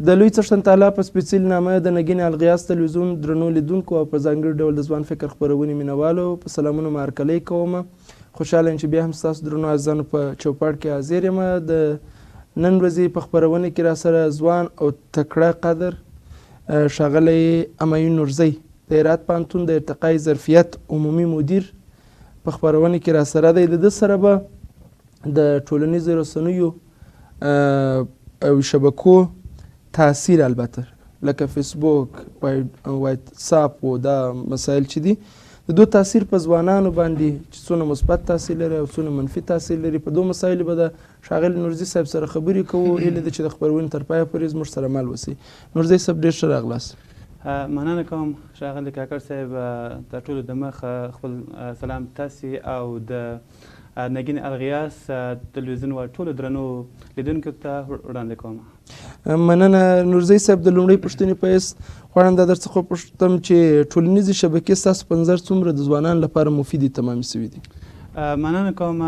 د لوی څښتن تعالی په سپېڅلي نامه د نګین الغیاس تلویزیون درنو لیدونکو او په ځانګړي ډول د ځوان فکر خپرونې مینوالو په سلامونو مهرکلۍ کوم. خوشحاله یم چې بیا هم ستاسو درنو عزیزانو په چوپړ کې حاضر یم. د نن ورځې په خپرونه کې راسره ځوان او تکړه قدر ښاغلی امایون نورزی د هرات پوهنتون د ارتقای ظرفیت عمومي مدیر په خپرونه کې راسره دی. د ده سره به د ټولنیزو رسنیو او شبکو تاثیر البته لکه فیسبوک واتساپ و دا مسایل چې دي د دوی تاثیر په ځوانانو باندې چې څونه مثبت تاثیر لري او څونه منفي تاثیر لري په دوه مسایلو به د ښاغلي نورزي صاحب سره خبرې کوو. هیله ده چې د خپرونې تر پایه پورې زموږ سره مل وسي. نورزي صاحب ډېر ښه راغلاست. مننه کوم ښاغلي کاکړ صاحب. تر ټولو د مخ خپل سلام تاسې او د نګین الغیاس تلویزیون و ټولو درنو لیدونکو ته وړاندې کوم. مننه نورزی صاحب. د لومړۍ پوښتنې په حیث غواړم دا درڅخه وپوښتم چې ټولنیزې شبکې ستاسو په نظر څومره د ځوانانو لپاره مفیدې تمامې سوي دي؟ مننه کوم.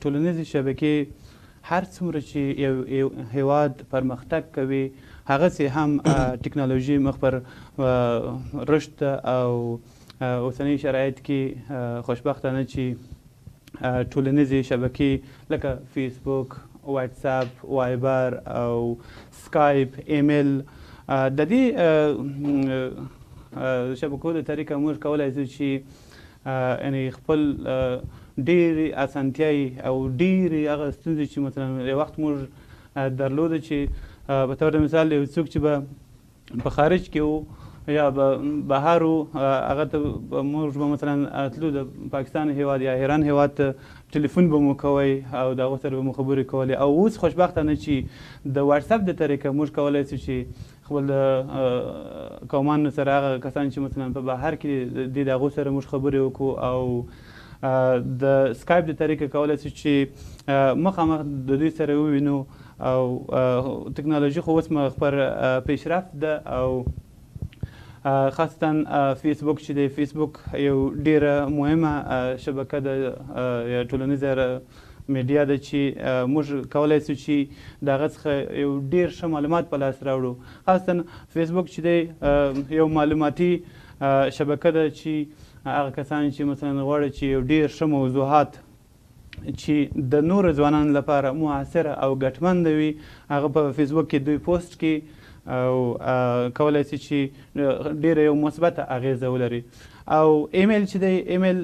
ټولنیزې شبکې هر څومره چې یو هیواد پرمختګ کوي هغسې هم ټکنالوژي مخ پر رشد او اوسني شرایط کې خوشبختانه چې ټولنیزې شبکې لکه فیسبوک، واتساپ، وایبر او سکایپ، ایمیل د دې شبکو د طریقه موږ کولی شو چې یعنې خپل ډېرې اسانتیاوې او ډېرې هغه ستونزې چې مثلا یو وخت موږ درلوده چې په طور د مثال یو څوک چې به په خارج کې و یا بهر و هغه ته موږ به مثلا تلو د پاکستان هیواد یا ایران هیواد ته ټلیفون به مو کوئ او د هغو سره به مو خبرې کولې. او اوس خوشبختانه چې د واتساپ د طریقه موږ کولی شو چې خپل د قومانو سره هغه کسان چې مثلا په بهر کې دي د هغو سره موږ خبرې وکړو او د سکایپ د طریقه کولی شو چې مخامخ د دوی سره ووینو. او تکنالوژي خو اوس خبر پیشرفت ده او خاصتا فیسبوک چې دی فیسبوک یو ډیره مهمه شبکه ده یا ټولنیزه میډیا ده چې موږ کولی شو چې د هغه څخه یو ډیر ښه معلومات په لاس راوړو. خاصتا فیسبوک چې دی یو معلوماتي شبکه ده چې هغه کسان چې مثلا غواړي چې یو ډیر ښه موضوعات چې د نورو ځوانانو لپاره مؤثره او ګټمنده وي هغه په فیسبوک کې دوی پوسټ کړي او کولی شي چې ډېره یو مثبته اغیزه ولري. او ایمیل چې دی ایمیل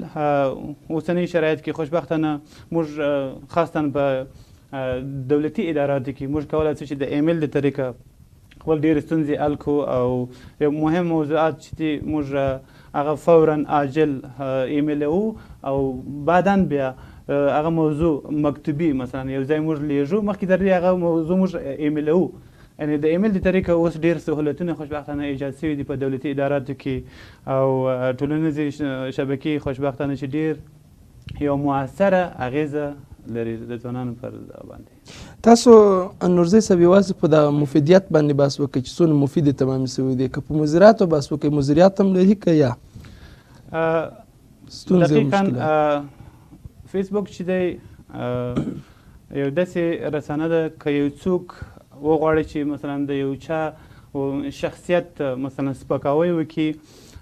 اوسني شرایط کې خوشبختانه موږ خاصتا په دولتي اداراتو کې موږ کولی شو چې د ایمیل د طریقه خپل ډېرې ستونزې حل کړو او یو مهم موضوعات چې دي موږ هغه فورا عاجل ایمیلوو او بعدا بیا هغه موضوع مکتوبي مثلا یو ځای موږ لیږو مخکې تر دې هغه موضوع موږ ایمیلوو. یعنې د ایمیل د طریقه اوس ډېر سهولتونه خوشبختانه ایجاد شوي دي په دولتي اداراتو کې او ټولنیزې شبکې خوشبختانه چې ډېر یو مؤثره اغیزه لري د ځوانانو پر باندې. تاسو نورزی صاحب یوازې په د مفیدیت باندې بحث وکړئ چې څونه مفیدې تمامې سوي دي که په مضراتو بحث وکړئ مضریات هم لري که یا ستونزې او مشکلات؟ فیسبوک چې دی یو داسې رسانه ده که یو څوک وغواړي چې مثلا د یو چا شخصیت مثلا سپکاوی وکړي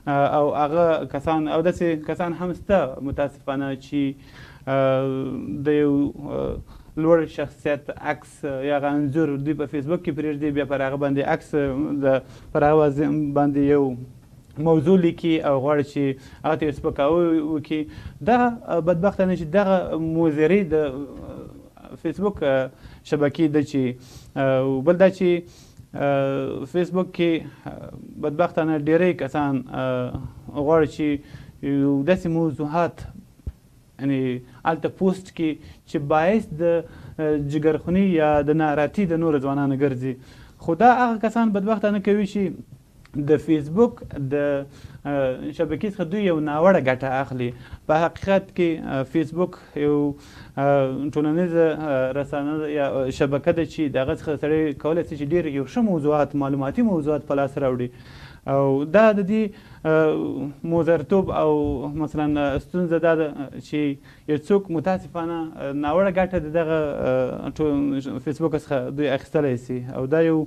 او هغه کسان او داسې کسان هم شته متاسفانه چې د یو لوړ شخصیت عکس یا هغه انځور دوی په فیسبوک کې پرېږدي بیا پر هغه باندې عکس پر هغه باندې یو موضوع لیکي او غواړي چې هغه ته یو سپکاوی وکړي. دغه بدبختانه چې دغه موزري د فیسبوک شبکې ده چې بل دا چې فیسبوک کې بدبختانه ډیری کسان غواړي چې یو داسې موضوعات یعنې هلته پوسټ کړي چې باعث د جګرخوني یا د ناراحتي د نورو ځوانانو ګرځي. خو دا هغه کسان بدبختانه کوي چې د فیسبوک د شبکې څخه دوی یو ناوړه ګټه اخلي. په حقیقت کې فیسبوک یو ټولنیزه رسانه یا شبکه ده چې د هغه څخه سړی کولی شي چې ډېر یو ښه موضوعات معلوماتي موضوعات په لاس راوړي او دا د دې موزرتوب او مثلا ستونزه دا ده چې یو څوک متاسفانه ناوړه ګټه د دغه فیسبوک څخه دوی اخیستلی سي او دا یو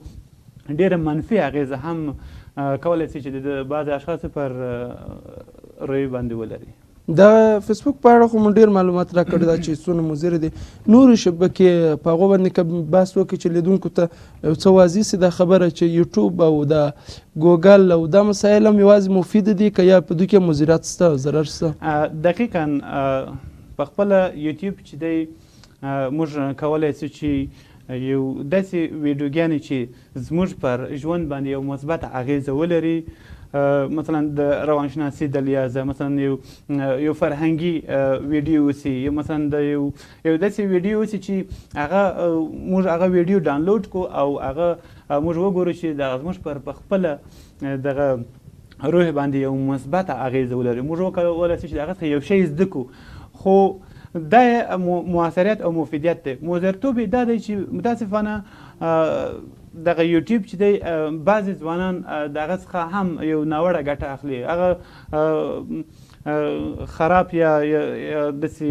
ډېره منفي اغېزه هم کولی شي چې د بعضې اشخاصو پر رویې باندې ولري. د فیسبوک په اړه خو مو ډېر معلومات راکړي دا چې څونه مضر دي. نورې شبکې په هغو باندې که بحث وکړي چې لیدونکو ته یو څه واضح سي دا خبره چې یوټیوب او د ګوګل او دا مسایل هم یوازې مفید دي که یا په دوی کې مضرات شته ضرر شته؟ دقیقا په خپله یوټیوب چې دی موږ کولی سو چې یو داسې ویډیوګانې چې زموږ پر ژوند باندې یو مثبت اغېزه ولري، مثلا د روانشناسي د لحاظه مثلا یو فرهنګي ویډیو اوسي، یا مثلا د یو داسې ویډیو اوسي چې موږ هغه ویډیو ډاونلوډ کو او هغه موږ وګورو چې دغه زموږ په خپله دغه روح باندې یو مثبته اغېزه ولري. موږ وکولی شو چې د هغه څخه یو شی زده کړو، خو دا مؤثریت او مفیدیت دی. مضرتوب یې دا دی چې متاسفانه دغه یوټیوب چې دی بعضې ځوانان د هغه څخه هم یو ناوړه ګټه اخلي. هغه خراب یا داسې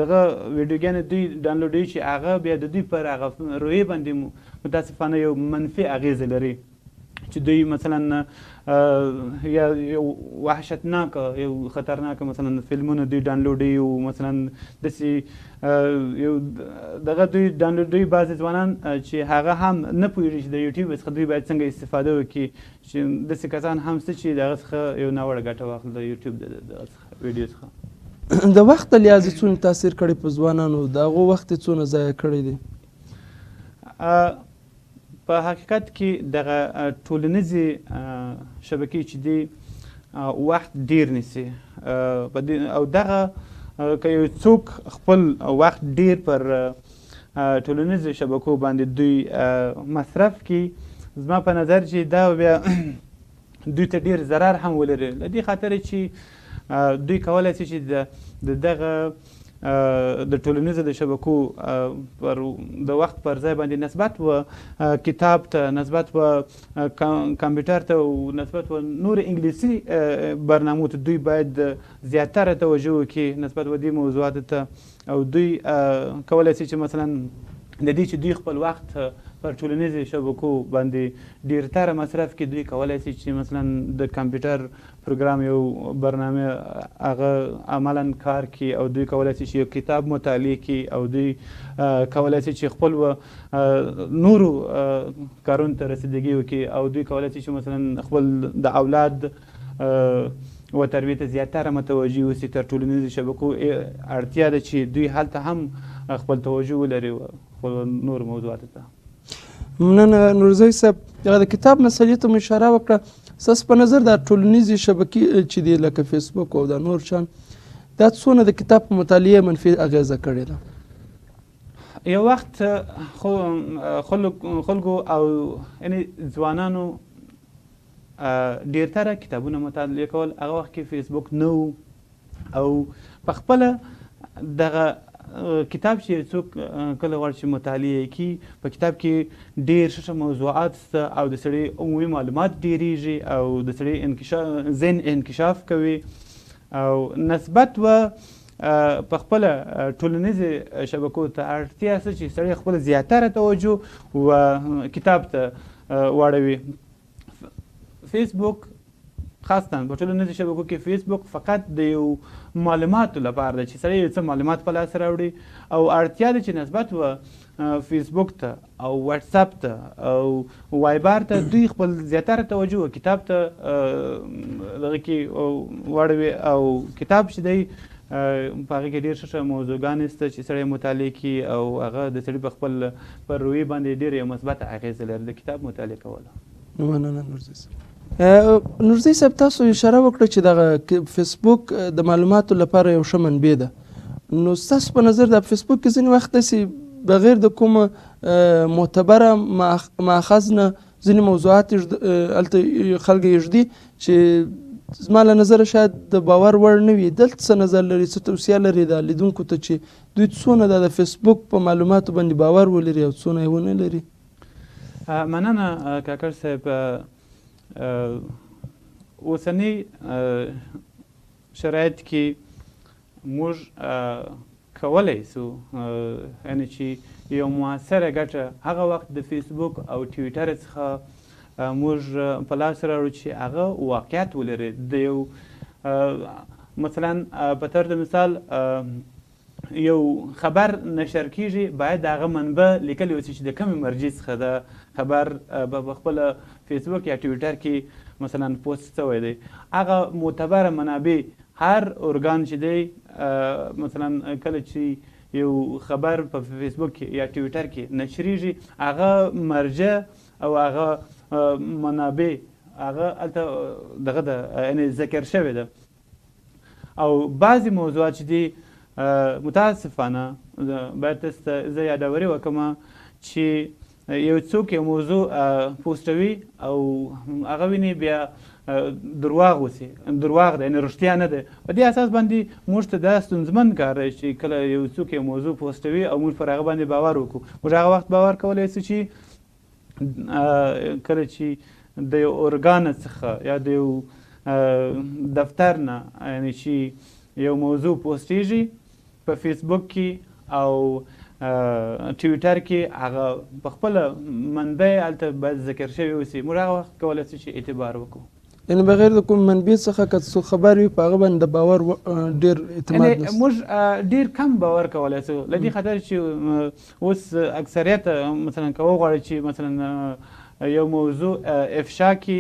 دغه ویډیوګانې دوی ډاونلوډوي چې هغه بیا د دوی پر هغه رویې باندې متاسفانه یو منفي اغېزه لري، چې دوی مثلا یا یو وحشتناکه یو خطرناکه مثلا فلمونه دوی ډاونلوډوي او مثلا داسې یو دغه دوی ډاونلوډوي بعضې ځوانان چې هغه هم نه پوهېږي چې د یوټیوب څخه دوی باید څنګه استفاده وکړي، چې داسې کسان هم شته چې د هغه څخه یو ناوړه ګټه واخلي د یوټیوب دغه څخه ویډیو څخه. د وخت له لحاظه څونه تاثیر کړی په ځوانانو، د هغو وخت یې څونه ضایع کړی دی؟ په حقیقت کې دغه ټولنیزې شبکې چې دی وخت ډیر نیسي، او دغه که یو څوک خپل وخت ډیر پر ټولنیزو شبکو باندې دوی مصرف کړي، زما په نظر چې دا بیا دوی ته ډیر ضرر هم ولري، له دې خاطره چې دوی کولی شي چې د دغه د ټولنیزو د شبکو د وخت پر ځای باندې نسبت و کتاب ته، نسبت و کمپیوټر ته او نسبت و نور انګلیسي برنامو ته دوی باید زیاتره توجه وکړي نسبت و دې موضوعاتو ته، او دوی کولی شي چې مثلا د دې چې دوی خپل وخت پر ټولنیزو شبکو باندې ډیرتره مصرف کړي، دوی کولی شي چې مثلا د کمپیوټر پروګرام یو برنامه هغه عملا کار کړي، او دوی کولی شي چې یو کتاب مطالعه کړي، او دوی کولی شي چې خپل نورو کارونو ته رسیدګي وکړي، او دوی کولی شي چې مثلا خپل د اولاد و تربیې ته زیاتره متوجه اوسي. تر ټولنیزو شبکو اړتیا ده چې دوی هلته هم خپل توجه ولري خپل نور موضوعاتو ته. مننه نورزی صاحب، د کتاب مسلې ته مو اشاره وکړه. ستاسو په نظر دا ټولنیزې شبکې چې دي لکه فیسبوک او دا نور شیان، دا څونه د کتاب په مطالعې منفي اغېزه کړې ده؟ یو وخت خلکو او یعنې ځوانانو ډېرتره کتابونه مطالعه کول، هغه وخت کې فیسبوک نه و، او په خپله دغه کتاب چې څوک کله غواړي چې مطالعه کړي، په کتاب کې ډېر ښه موضوعات شته، او د سړي عمومي معلومات ډېرېږي، او د سړي ذهن انکشاف کوي، او نسبت و په خپله ټولنیزې شبکو ته اړتیا شته چې سړی خپل زیاتره توجه و کتاب ته واړوي. فیسبوک خاصتا په ټولنیزو شبکو کې فیسبوک فقط د یو معلوماتو لپاره ده چې سړی یو څه معلومات په لاس راوړي، او اړتیا ده چې نسبت و فیسبوک ته او واتساپ ته او وایبر ته دوی خپل زیاتره توجه کتاب ته دغه کې واړوي، او کتاب چې دی په هغې کې ډېر ښه موضوعګانې شته چې سړی مطالعه کړي، او هغه د سړي په خپل پر رویې باندې ډېر یو مثبته اغېزه لري د کتاب مطالعه کوله. مننه نورزی صاحب. نورزی صاحب، تاسو اشاره وکړه چې دغه فیسبوک د معلوماتو لپاره یو ښه منبع ده، نو ستاسو په نظر د فیسبوک کې ځینې وخت داسې بغیر د کومه معتبره ماخذ نه ځینې موضوعات هلته خلک یږدي چې زما له نظره شاید د باور وړ نه وي. دلته څه نظر لري، څه توصیه لري د لیدونکو ته چې دوی څونه د فیسبوک په معلوماتو باندې باور ولري او څونه یې ونه لري؟ مننه کاکړ صاحب. اوسنی شرایط کې موږ کولی سو یعنې چې یو موثره ګټه هغه وخت د فیسبوک او ټویټر څخه موږ په لاس راوړو چې هغه واقعیت ولري. د یو مثلا په طور د مثال یو خبر نشر کیږي باید د هغه منبع لیکلی اوسي چې د کومې مرجع څخه د خبر په خپله فیسبوک یا ټویټر کې مثلا پوسټ شوی دی. هغه معتبره منابع هر ارګان چې دی مثلا کله چې یو خبر په فیسبوک یا ټویټر کې نشریږي هغه مرجع او هغه منابع هغه هلته دغه ده یعنې ذکر شوې ده. او بعضې موضوعات چې دي متاسفانه باید تاسو ته زه یادوري وکړم چې یو څوک یو موضوع پوسټوي او هغه ویني بیا درواغ وسي، درواغ ده یعنې رښتیا نه ده. په دې اساس باندې موږ ته دا ستونزمن کار دی چې کله یو څوک یو موضوع پوسټوي او موږ پر هغه باندې باور وکړو. موږ هغه وخت باور کولی سو چې کله چې د یو ارګان څخه یا د یو دفتر نه یعنې چې یو موضوع پوسټیږي په فیسبوک کې او ټویټر کې هغه په خپله منبع هلته باید ذکر شوی اوسي. موږ هغه وخت کولی سو چې اعتبار وکړو. یعنې بغیر د کوم منبع څخه که څوک خبر وي په هغه باندې د باور ډېر اعتماد نشته. موږ ډېر کم باور کولی سو له دې خاطر چې اوس اکثریت مثلا که وغواړي چې مثلا یو موضوع افشا کې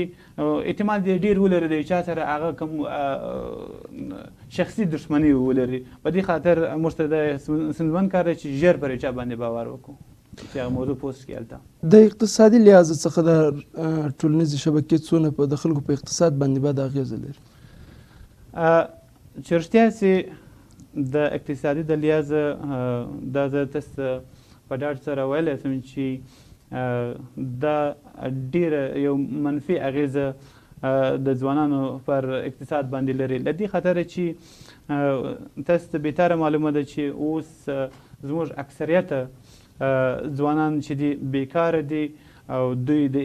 احتمال دی ډېر ولري د چا سره هغه کوم شخصي دښمني ولري. په دې خاطر موږ ته د ستونزمن کار دی چې ژر پر چا باندې باور وکړو چې هغه موضوع پوسټ کړي هلته. د اقتصادي لحاظ څخه د ټولنیزې شبکې څونه د خلکو په اقتصاد باندې بد اغېزه لري؟ چې رښتیا سي د اقتصادي د لحاظه دا زه تاسو ته په ډاډ سره ویلی سم چې دا ډیره یو منفي اغیزه د ځوانانو پر اقتصاد باندې لري. له دې خاطره چې تاسو ته بهتره معلومه ده چې اوس زموږ اکثریته ځوانان چې دي بیکاره دي او دوی د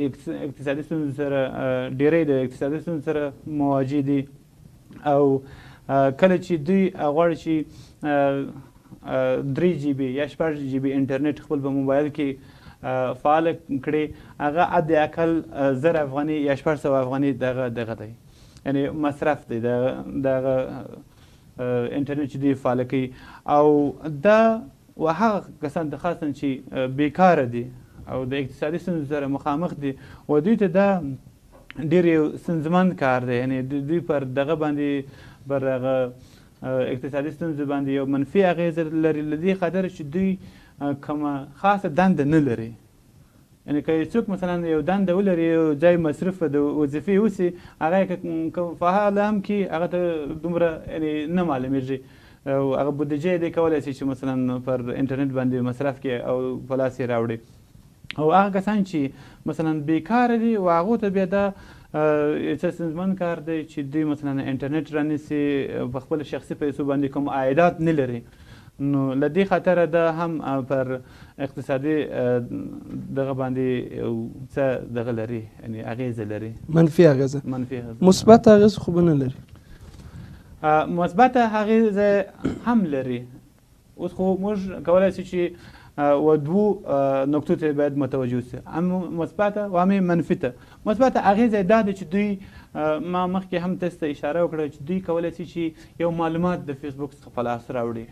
اقتصادي ستونزو سره ډیری د اقتصادي ستونزو سره مواجه دي او کله چې دوی غواړي چې 3 جی بي یا 6 جی بي انټرنیټ خپل په موبایل کې فعال کړي هغه حد اقل 1000 افغاني یا 600 افغاني دغه دی یعنې مصرف دی دغه انټرنیټ چې دوی فعال کوي. او دا و هغه کسان ته خاصا چې بیکاره دي او د اقتصادي ستونزو سره مخامخ دي و دوی ته دا ډېر یو ستونزمن کار دی. یعنې دوی پر دغه باندې پر هغه اقتصادي ستونزو باندې یو منفي اغېزه لري له دې خاطر چې دوی کومه خاصه دنده نه لري. یعنې که څوک مثلا یو دنده ولري یو ځای مصرف د وظیفې اوسي هغه یې که فعاله هم کړي هغه ته دومره یعنې نه معلومیږي او هغه بودجه یې دی کولی شي چې مثلا پر انټرنیټ باندې مصرف کړي او په لاس یې راوړي. او هغه کسان چې مثلا بیکاره دي و هغو ته بیا دا څه ستونزمن کار دی چې دوی مثلا انټرنیټ رانیسي په خپل شخصي پیسو باندې کوم عایدات نه لري. نو له دې خاطره دا هم پر اقتصادي دغه باندې یو څه دغه لري یعنې اغېزه لري منفي اغېزه. مثبت اغېزه خو به نه لري. مثبت اغېزه هم لري. اوس خو موږ کولی شو چې و دوو نقطو ته باید متوجه اوسو، هم مثبته و هم منفیته. مثبته اغېزه دا ده چې دوی ما مخکې هم تاسو ته اشاره وکړه چې دوی کولی شي چې یو معلومات د فیسبوک څخه په لاس راوړي.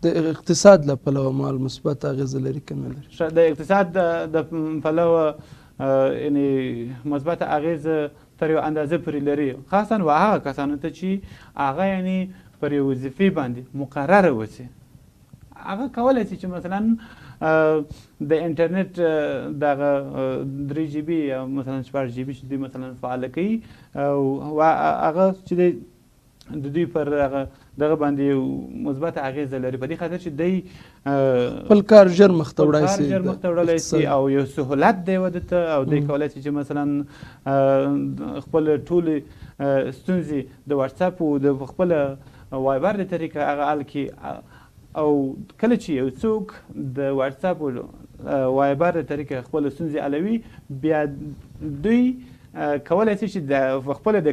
د اقتصاد له پلوه مال مثبت اغېزه لري که نه لري؟ د اقتصاد د پلوه یعنې مثبته اغېزه تر یو اندازه پورې لري، خاصا و هغه کسانو ته چې هغه یعنې پر یو وظیفې باندې مقرره اوسي. هغه کولی شي چې مثلا د انټرنیټ دغه 3 جی بي یا مثلا 6 جی بي چې دوی مثلا فعاله کوي او هغه چې دی د دوی پر دغه باندې یو مثبته اغېزه لري په دې خاطر چې دوی خپل کار ژر مخته وړلی سي او یو سهولت دی وده ته او دوی کولی شي چې مثلا خپل ټولې ستونزې د واتساپ او د خپله وایبر د طریقه هغه حل کړي. او کله چې یو څوک د واتساپ او وایبر د طریقه خپل ستونزې حلوي بیا دوی کولی شي چې د خپله د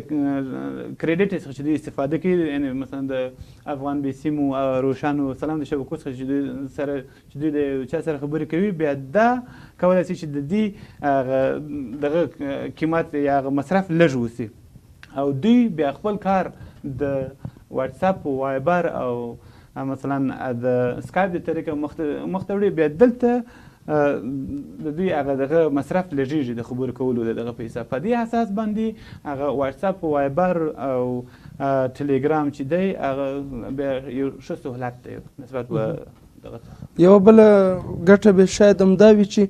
کریډیټ څخه چې دوی استفاده کوي، یعنې مثلا د افغان بي سیم او روشن او سلام د شبکو څخه چې دوی سره چې دوی د چا سره خبرې کوي، بیا دا کولی شي چې د دې دغه قیمت یا هغه مصرف لږ وسي، او دوی بیا خپل کار د واتساپ او وایبر او مثلا د سکایپ د طریقه مخته وړي، بیا دلته د دوی هغه دغه مصرف لږیږي د خبرو کولو د دغه په حساب. په دې اساس باندې هغه واتساپ وایبر او ټلیګرام چې دی هغه بیا یو ښه سهولت دی نسبت به دغه. یوه بله ګټه به شاید همدا وي چې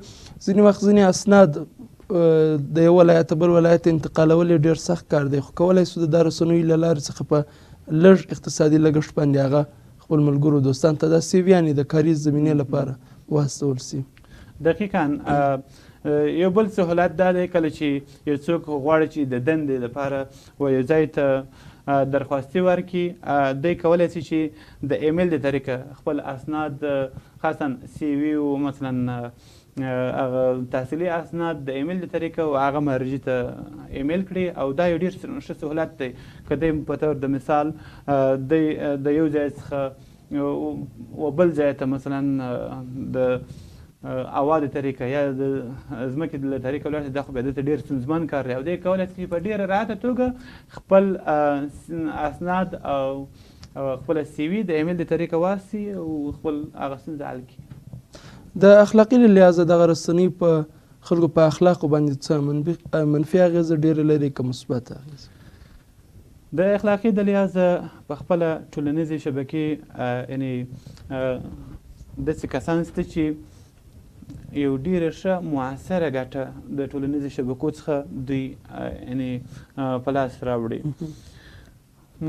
ځینې وخت ځینې اسناد د یو ولایته بل ولایت انتقالول یې ډېر سخت کار دی، خو کولی سو د دا رسنیو له لارې څخه په لږ اقتصادي لګښت باندې هغه خپل ملګرو دوستانو ته دا سیویانې د کاري زمینې لپاره واستول سي. دقیقا یو بل سهولت دا دی کله چې یو څوک غواړي چې د دندې لپاره و یو ځای ته درخواستي ورکړي، دی کولی شي چې د ایمیل د طریقه خپل اسناد خاصا سی وي او مثلا هغه تحصیلي اسناد د ایمیل د طریقه او هغه مرجع ته ایمیل کړي، او دا یو ډېر ښه سهولت دی. که دی په طور د مثال دی د یو ځای څخه و بل ځای ته مثلا د هوا د طریقه یا د ځمکې له طریقه ولاړ شي، دا خو بیا دلته ډېر ستونزمن کار دی، او دی کولی شي په ډېره راحته توګه خپل اسناد او خپله سی وي د ایمیل د طریقه واستي او خپل هغه ستونزه حل کړي. د اخلاقي له لحاظه دغه رسنۍ په خلکو په اخلاقو باندې څه منفي اغېزه ډېره لري که مثبت اغېزه؟ د اخلاقي د لحاظه په خپله ټولنیزې شبکې یعنې داسې کسان شته چې یو ډېره ښه مؤثره ګټه د ټولنیزو شبکو څخه دوی یعنې په لاس راوړي.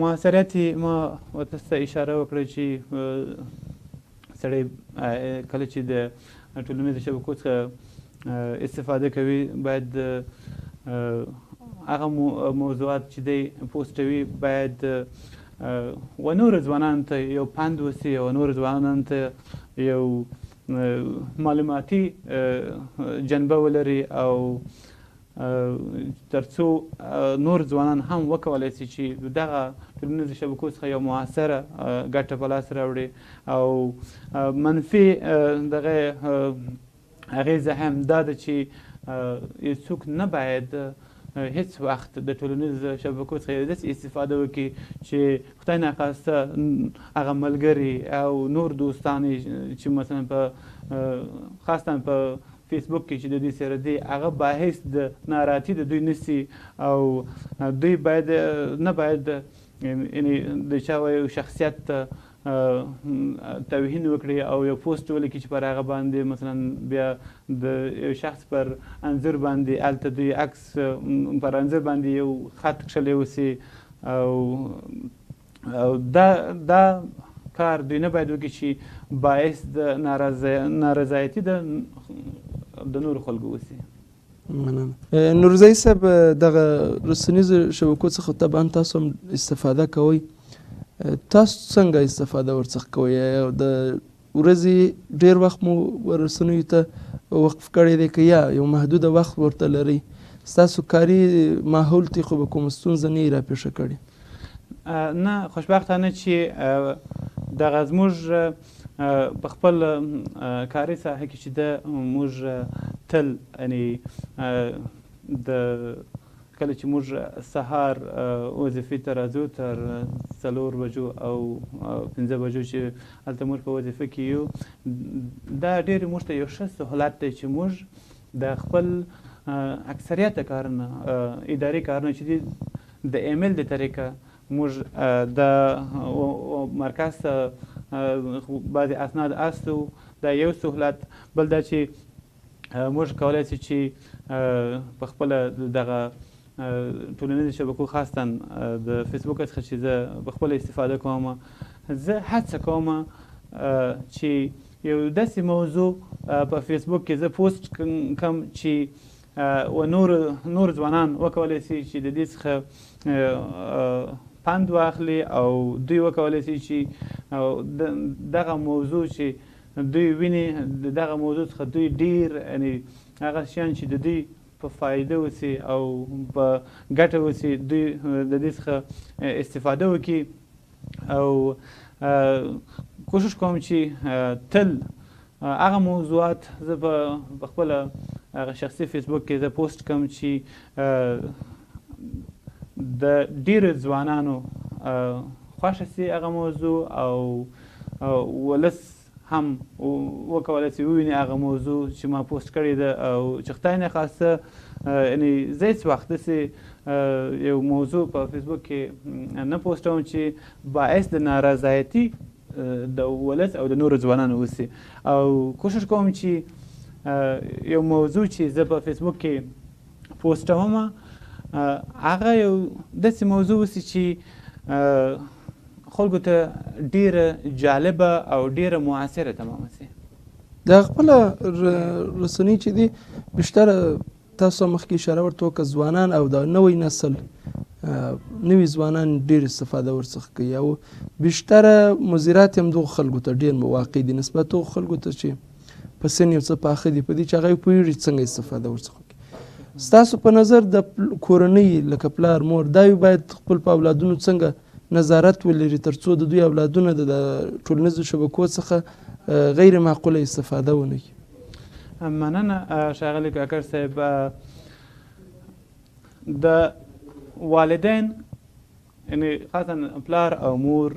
مؤثریت یې ما ورته څه اشاره وکړه چې سړی کله چې د ټولنیزو شبکو څخه استفاده کوي باید هغه موضوعات چې دی پوسټوي باید و نورو ځوانانو ته یو پند وسي او نورو ځوانانو ته یو معلوماتي جنبه ولري، او تر څو نور ځوانان هم وکولی شي چې دغه ټولنیزو شبکو څخه یو مؤثره ګټه په لاس راوړي، او منفي دغه اغېزه هم دا ده چې یو څوک نه باید هیڅ وخت د ټولنیزو شبکو څخه یو داسې استفاده وکړي چې خدای ناخواسته هغه ملګري او نور دوستان چې مثلا په خاصتا په فیسبوک کې چې د دوی سره دی هغه باعث د ناراحتي د دوی نسي، او دوی باید نه باید یعنې د چا یو شخصیت ته توهین وکړي او یو پوسټ ولیکي چې پر هغه باندې مثلا بیا د یو شخص پر انځور باندې هلته دوی عکس پر انځور باندې یو خط کښلی وسي، او دا کار دوی نه باید وکړي چې باعث د نارضایتي د نورو خلکو وسي. مننه. نورزی صاحب دغه رسنیزو شبکو څخه طبعا تاسو هم استفاده کوئ، تاسو څنګه استفاده ورڅخه کوئ؟ د ورځې ډېر وخت مو رسنیو ته وقف کړی دی که یا یو محدوده وخت ورته لرئ؟ ستاسو کاري ماحول تی خو به کومه ستونزه نه یې راپېښه کړې؟ نه، خوشبختانه چې دغه زموږ په خپل کاري ساحه کې چې ده موږ تل یعنې د کله چې موږ سهار وظیفې ته راځو تر 4 بجو او 5 بجو چې هلته موږ په وظیفه کې یو، دا ډېر موږ ته یو ښه سهولت دی چې موږ د خپل اکثریت کارونه اداري کارونه چې دي د ایمیل د طریقه موږ د مرکز ته بعضې اسناد استو، دا یو سهولت. بل دا چې موږ کولی شو چې په خپله دغه ټولنیزو شبکو خاصتا د فیسبوک څخه چې زه په خپله استفاده کوم، زه هڅه کوم چې یو داسې موضوع په فیسبوک کې زه پوسټ کړم چې و نور ځوانان وکولی شي چې د دې څخه پند واخلي، او دوی وکولی شي چې دغه موضوع چې دوی ویني د دغه موضوع څخه دوی ډېر یعنې هغه شیان چې د دوی په فایده وسي او په ګټه وسي دوی د دې څخه استفاده وکړي او کوشش کوم چې تل هغه موضوعات زه په خپله هغه شخصي فیسبوک کې زه پوسټ کوم چې د ډېرو ځوانانو خوښه سي هغه موضوع او ولس هم وکولی سي وویني هغه موضوع چې ما پوسټ کړې ده او چې خدای نخواسته یعنې زه هېڅ وخت داسې یو موضوع په فیسبوک کې نه پوسټوم چې باعث د نارضایتي د ولس او د نورو ځوانانو وسي او کوشش کوم چې یو موضوع چې زه په فیسبوک کې پوسټوم هغه یو داسې موضوع وسي چې خلکو ته ډیره جالبه او ډیره موثره تمامه سي. د خپله رسنۍ چې دي بیشتره تاسو مخکې اشاره ورته وکړه ځوانان او د نوی نسل نوي ځوانان ډېر استفاده ورڅخه کوي او بیشتره مضرات هم دغو خلکو ته ډېر واقع دي نسبت هغو خلکو ته چې په سن یو څه پاخه دي په دې چې هغه یې پوهېږي څنګه استفاده ورڅخه کوي. ستاسو په نظر د کورنۍ لکه پلار مور دا باید خپل په اولادونو څنګه نظارت ولري تر څو د دوی اولادونه د ټولنیزو شبکو څخه غیر معقوله استفاده ونه کړي؟ مننه ښاغلی کاکړ صاحب. د والدین یعنې خاصا پلار او مور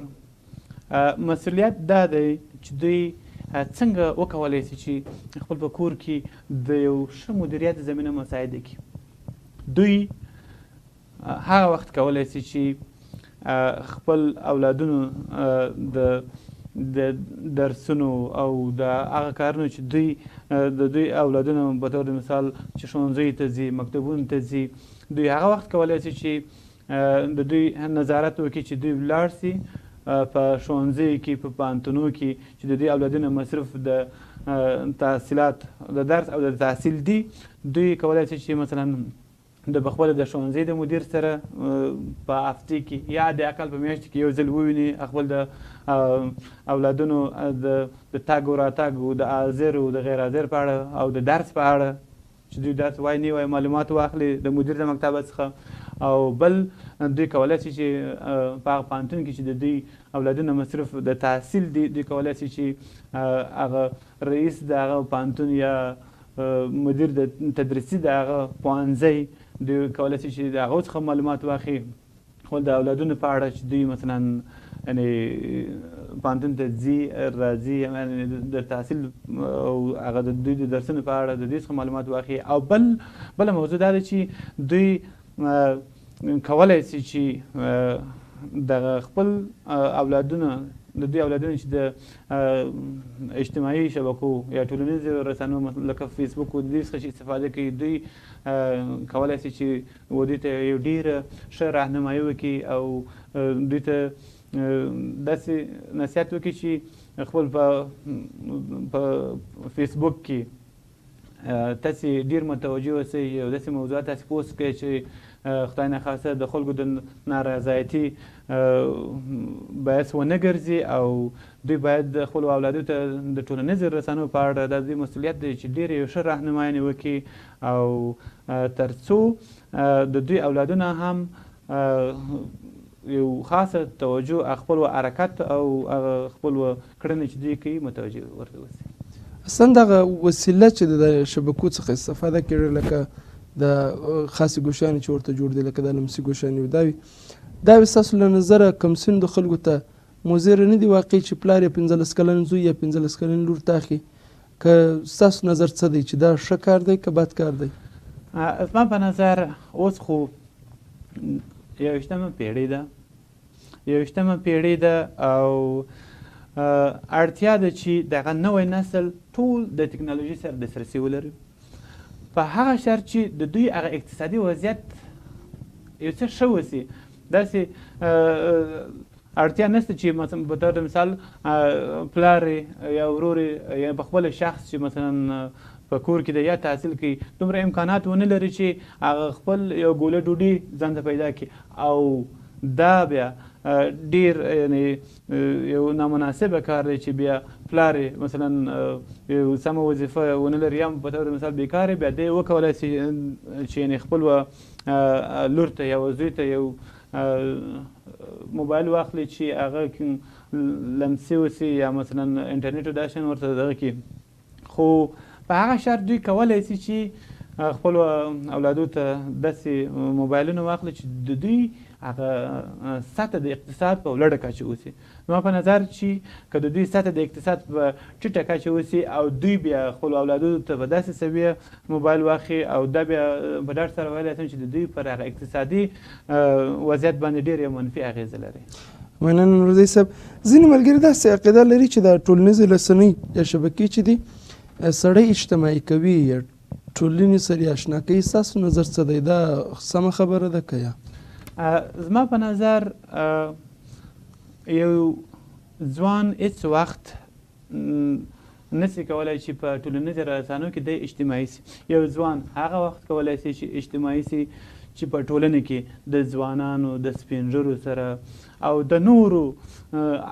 مسؤلیت دا دی چې دوی څنګه وکولی شي چې خپل په کور کې د یو ښه مدیریت زمینه مساعده کړي. دوی هغه وخت کولی شي چې خپل اولادونو د درسونو او د هغه کارونو چې دوی د دوی اولادونو په طور د مثال چې ښوونځیو ته ځي مکتبونو ته ځي دوی هغه وخت کولی شي چې د دوی نظارت وکړي چې دوی ولاړ سي په ښوونځیو کې په پوهنتونو کې چې د دوی اولادونه مصروف د تحصیلات د درس او د تحصیل دي. دوی کولی شي چې مثلا د بخپله د ښوونځي د مدیر سره په هفتې کې یا د اقل په میاشت کې یو ځل وویني خپل د اولادونو د تګ و راتګ د حاضر و د غیر حاضر په اړه او د درس په اړه چې دوی درس وایي نه وایي معلومات واخلي د مدیر د مکتبه څخه. او بل دوی کولی شي چې په هغه پوهنتون کې چې د دوی اولادونه مصروف د تحصیل دي دوی کولی شي چې هغه رئیس د هغه پوهنتون یا مدیر د تدریسي د هغه پوهنځی دوی کولی شي چې د هغو څخه معلومات واخلي خپل د اولادونو په اړه چې دوی مثلا یعنې پوهنتون ته ځي راځي د تحصیل او هغه د دوی د درسونو په اړه د دوی څخه معلومات واخلي. او بله موضوع دا ده چې دوی کولی شي چې د خپل اولادونه د دوی اولادونه چې د اجتماعي شبکو یا ټولنیزو رسنیو لکه فیسبوک د دې څخه چې استفاده کوي دوی کولی شي چې دوی ته یو ډېره ښه راهنمایي وکړي او دوی ته داسې نصیحت وکړي چې خپل په فیسبوک کې تاسې ډېر متوجه اوسئ او داسې موضوعات تاسې پوسټ کړئ چې خدای نخواسته د خلکو د نارضایتي باعث ونه ګرځي او دوی باید د خپلو اولادو ته د ټولنیزو رسنیو په اړه د دوی مسؤلیت دی چې ډېرې یو ښه راهنمایانې وکړي او تر څو د دوی اولادونه هم یو خاصه توجه خپل حرکت او خپل کړنې چې دوی کوي متوجه ورته اوسي. اصلا دغه وسیله چې د شبکو څخه استفاده کړي لکه د خاصې ګوشانې چې ورته جوړ دي لکه د لمسي ګوشانې دا وي ستاسو له نظره کم سندو خلکو ته مضره نه دي واقع چې پلار یې 15 کلن زوی یا 15 کلن لور ته اخلي؟ که ستاسو نظر څه دی چې دا ښه کار دی که بد کار دی؟ زما په نظر اوس خو 21مه پیړۍ ده او اړتیا ده چې دغه نوی نسل ټول د ټکنالوژي سره دسترسي ولري په هغه شرط چې د دوی هغه اقتصادي وضعیت یو څه ښه وسي. داسې اړتیا نشته چې مثلا په طور د مثال پلار یا ورور یا په خپل شخص چې مثلا په کور کې د یا تحصیل کوي دومره امکانات ونه لري چې هغه خپل یو ګوله ډوډۍ ځان ته پیدا کړي او دا بیا ډیر یعنې یو نامناسبه کار دی چې بیا پلار مثلا یو سمه وظیفه ونه لري یا په طور مثال بیکار بیا دی وکولی سي چې یعنې خپل لور ته یا زوی ته یو موبایل واخلي چې هغه لمسي وسي یا مثلا انټرنیټ او دا شیان ورته دغه کړي خو په هغه شرط دوی کولی سي چې خپلو اولادو ته داسې موبایلونه واخلي چې د دوی هغه سطح د اقتصاد په لوړه کچه اوسي. زما په نظر چې که د دوی سطح د اقتصاد په ټیټه کچه اوسي او دوی بیا خپلو اولادو ته په داسې سویه موبایل واخلي او دا بیا په ډاډ سره ویلی شم چې د دوی پر هغه اقتصادي وضعیت باندې ډېرې منفي اغېزه لري. مننه نورزی صاحب. ځینې ملګري داسې عقیده لري چې د ټولنیزې رسنۍ یا شبکې چې دي سړی اجتماعي کوي یا ټولنې سره اشنا کوي. ستاسو نظر څه دی؟ دا سمه خبره ده که یا؟ زما په نظر یو ځوان هیڅ وخت نسي کولی چې په ټولنیزو رسنیو کې دی اجتماعي سي. یو ځوان هغه وخت کولی سي چې اجتماعي سي چې په ټولنه کې د ځوانانو د سپین ږیرو سره او د نورو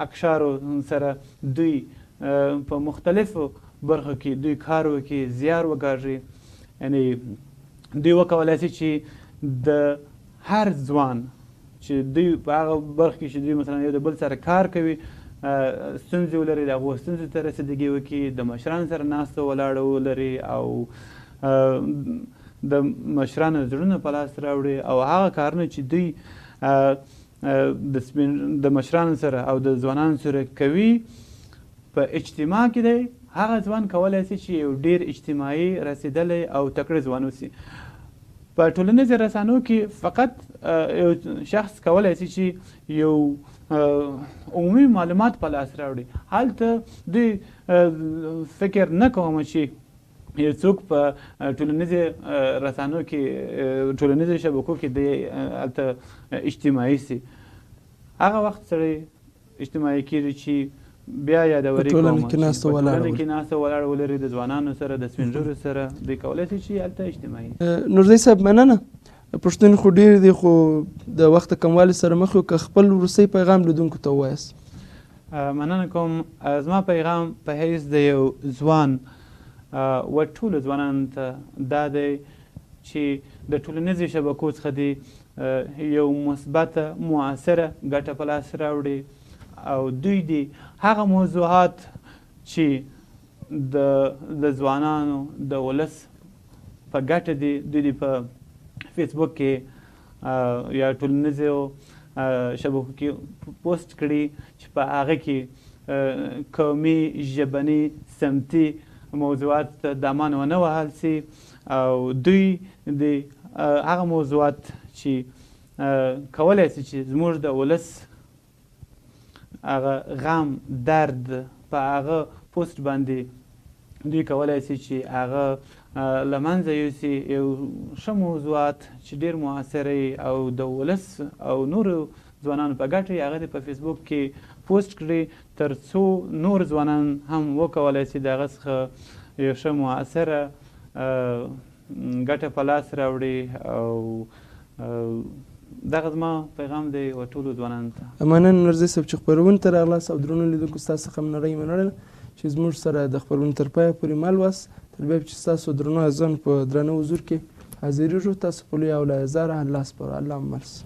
اقشارو سره دوی په مختلفو برخو کې دوی کار وکړي، زیار وکاږي. یعنې دوی وکولی سي چې د هر ځوان چې دوی په هغه برخه کې چې دوی مثلا یو د بل سره کار کوي ستونزې ولري، د هغو ستونزو ته رسیدګي وکړي، د مشرانو سره ناسته ولاړه ولري او د مشرانو زړونه په لاس راوړي او هغه کارونه چې دوی د مشرانو سره او د ځوانانو سره کوي په اجتماع کې دی، هغه ځوان کولی سي چې یو ډېر اجتماعي رسېدلی او تکړه ځوان اوسي. په ټولنیزو رسنیو کې فقط یو شخص کولی سي چې یو عمومي معلومات په لاس راوړي. هلته دوی فکر نه کوم چې یو څوک په ټولنیزو رسنیو کې ټولنیزو شبکو کې دی هلته اجتماعي سي. هغه وخت سړی اجتماعي کېږي چې بیا یادوري کوم ټولنه کې ناسته ولاړه ولري د ځوانانو سره د سپین ږیرو سره دوی کولی سي چې هلته اجتماعي. نورزی صاحب مننه. پوښتنې خو ډېرې دي خو د وخت کموالي سره مخ یو. که خپل وروستی پیغام لیدونکو ته ووایاست. مننه کوم. زما پیغام په حیث د یو ځوان و ټولو ځوانانو ته دا دی چې د ټولنیزو شبکو څخه دي یو مثبته مؤثره ګټه په لاس راوړي او دوی دي هغه موضوعات چې د ځوانانو د ولس په ګټه دي دوی دي په فیسبوک کې یا ټولنیزو شبکو کې پوسټ کړي چې په هغه کې قومي، ژبني، سمتي موضوعات ته دامان ونه وهل سي او دوی د هغه موضوعات چې کولی سي چې زموږ د ولس هغه غم، درد په هغه پوسټ باندې دوی کولی سي چې هغه له منځه یوسي. یو ښه موضوعات چې ډېر مؤثره او د ولس او نورو ځوانانو په ګټه هغه دې په فیسبوک کې پوسټ کړي تر څو نور ځوانان هم وکولی سي د هغه څخه یو ښه مؤثره ګټه په لاس راوړي او دغه زما پیغام دی و ټولو ځوانانو ته. مننه نورزی صاحب چې خپرونې ته راغلاست او درنو لیدونکو ستاسو څخه مننه مننه چې زموږ سره د خپرونې تر پایه پورې مل واست. تر بیا چې ستاسو درنو عزیزانو په درانه حضور کې حاضرېږو. تاسو په لوی او له هزاره الله سپارو. الله مرسي.